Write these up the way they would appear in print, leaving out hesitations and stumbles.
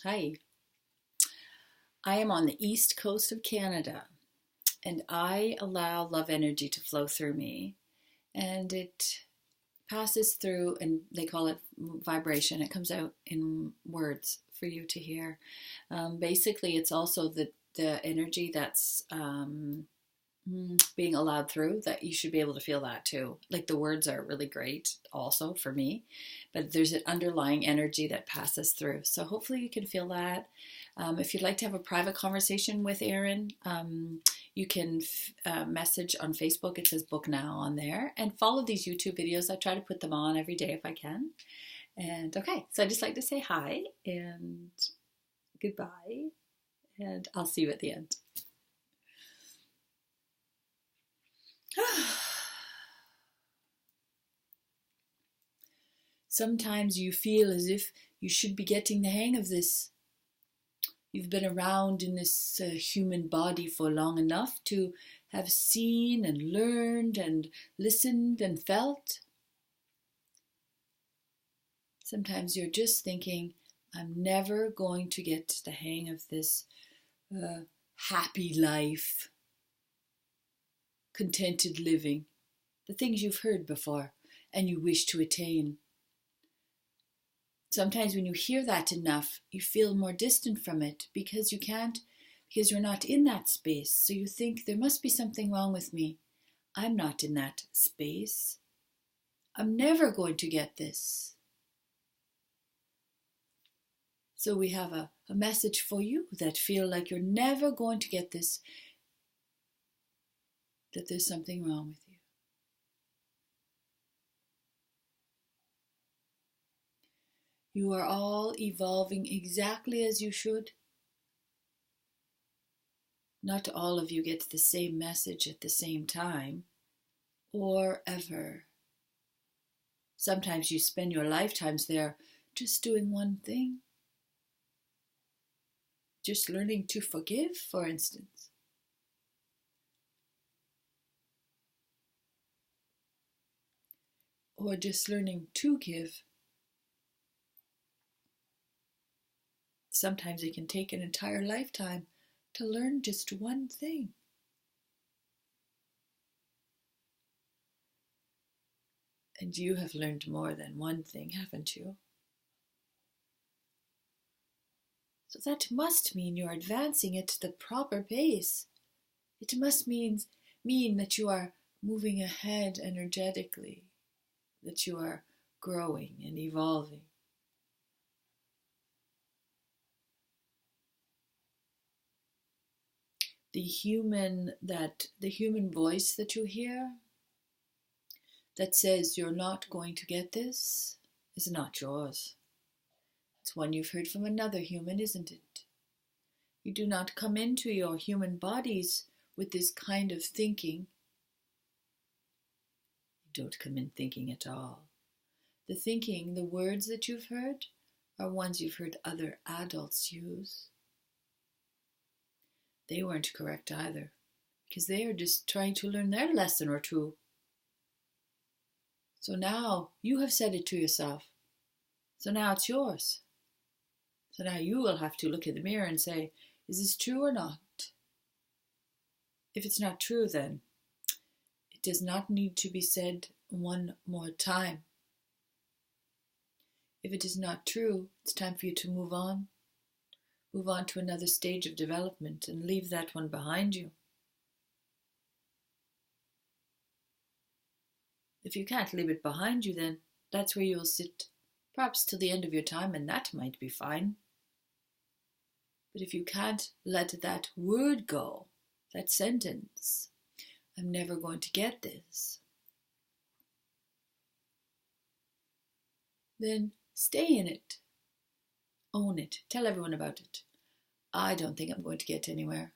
Hi, I am on the east coast of Canada and I allow love energy to flow through me and it passes through, and they call it vibration. It comes out in words for you to hear. Basically, it's also the energy that's being allowed through, that you should be able to feel that too. Like the words are really great also for me, but there's an underlying energy that passes through. So hopefully you can feel that. If you'd like to have a private conversation with Erin, you can message on Facebook. It says book now on there, and follow these YouTube videos. I try to put them on every day if I can. And okay, so I just like to say hi and goodbye, and I'll see you at the end. Sometimes you feel as if you should be getting the hang of this. You've been around in this human body for long enough to have seen and learned and listened and felt. Sometimes you're just thinking, I'm never going to get the hang of this happy life, contented living, the things you've heard before and you wish to attain. Sometimes when you hear that enough, you feel more distant from it because you're not in that space. So you think there must be something wrong with me. I'm not in that space. I'm never going to get this. So we have a message for you that feel like you're never going to get this, that there's something wrong with you. You are all evolving exactly as you should. Not all of you get the same message at the same time, or ever. Sometimes you spend your lifetimes there just doing one thing. Just learning to forgive, for instance. Or just learning to give. Sometimes it can take an entire lifetime to learn just one thing. And you have learned more than one thing, haven't you? So that must mean you're advancing at the proper pace. It must mean that you are moving ahead energetically, that you are growing and evolving. The human voice that you hear that says you're not going to get this is not yours. It's one you've heard from another human, isn't it? You do not come into your human bodies with this kind of thinking. You don't come in thinking at all. The thinking, the words that you've heard, are ones you've heard other adults use. They weren't correct either, because they are just trying to learn their lesson or two. So now you have said it to yourself. So now it's yours. So now you will have to look in the mirror and say, is this true or not? If it's not true, then it does not need to be said one more time. If it is not true, it's time for you to move on. Move on to another stage of development and leave that one behind you. If you can't leave it behind you, then that's where you'll sit, perhaps till the end of your time, and that might be fine. But if you can't let that word go, that sentence, I'm never going to get this, then stay in it. Own it. Tell everyone about it. I don't think I'm going to get anywhere.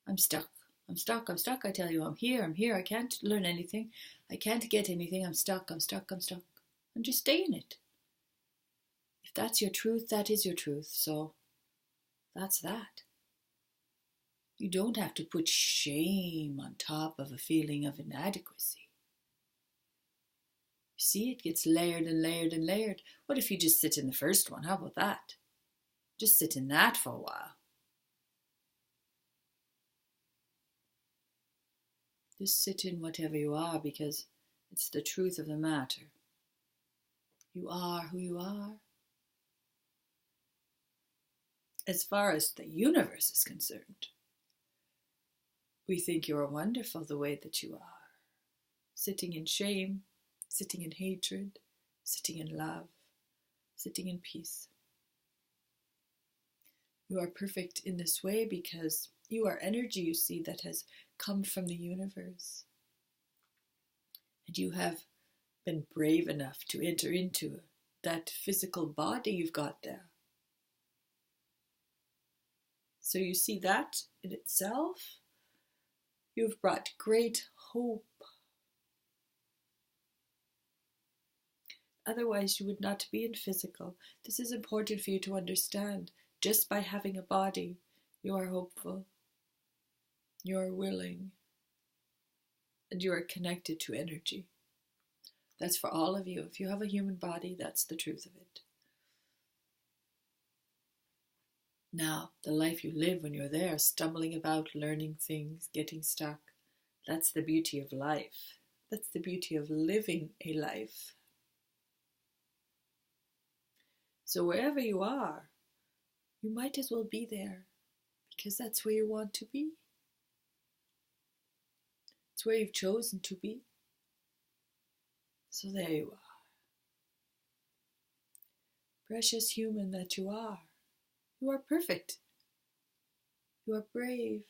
I'm stuck. I'm stuck. I tell you, I'm here. I can't learn anything. I can't get anything. I'm stuck. And just stay in it. If that's your truth, that is your truth. So that's that. You don't have to put shame on top of a feeling of inadequacy. You see, it gets layered and layered and layered. What if you just sit in the first one? How about that? Just sit in that for a while. Just sit in whatever you are, because it's the truth of the matter. You are who you are. As far as the universe is concerned, we think you are wonderful the way that you are. Sitting in shame, sitting in hatred, sitting in love, sitting in peace. You are perfect in this way because you are energy, you see, that has come from the universe. And you have been brave enough to enter into that physical body you've got there. So you see that in itself, you've brought great hope. Otherwise, you would not be in physical. This is important for you to understand. Just by having a body, you are hopeful, you are willing, and you are connected to energy. That's for all of you. If you have a human body, that's the truth of it. Now, the life you live when you're there, stumbling about, learning things, getting stuck, that's the beauty of life. That's the beauty of living a life. So wherever you are, you might as well be there, because that's where you want to be. It's where you've chosen to be. So there you are. Precious human that you are. You are perfect. You are brave.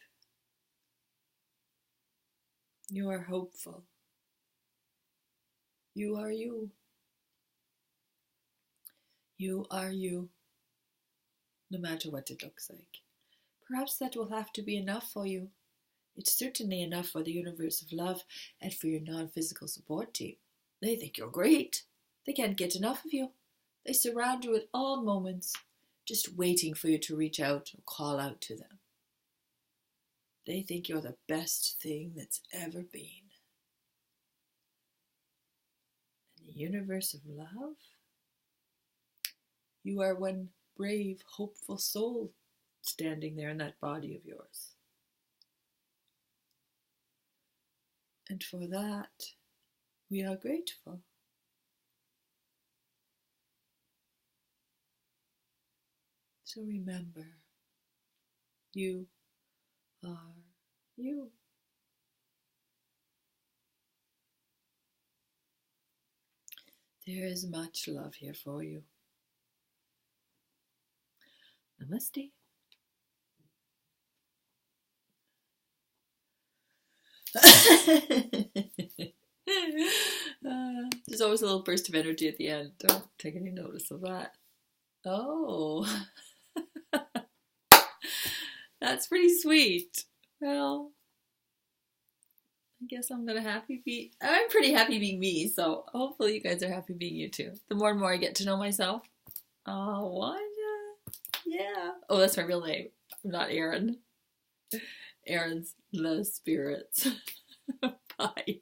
You are hopeful. You are you. You are you. No matter what it looks like. Perhaps that will have to be enough for you. It's certainly enough for the universe of love and for your non-physical support team. They think you're great. They can't get enough of you. They surround you at all moments, just waiting for you to reach out or call out to them. They think you're the best thing that's ever been. And the universe of love? You are one brave, hopeful soul standing there in that body of yours. And for that, we are grateful. So remember, you are you. There is much love here for you. Namaste. There's always a little burst of energy at the end. Don't take any notice of that. Oh, that's pretty sweet. Well, I guess I'm pretty happy being me, so hopefully you guys are happy being you too. The more and more I get to know myself. Oh, Wanda. Yeah. Oh, that's my real name. I'm not Aaron. Aaron's the spirits. Bye.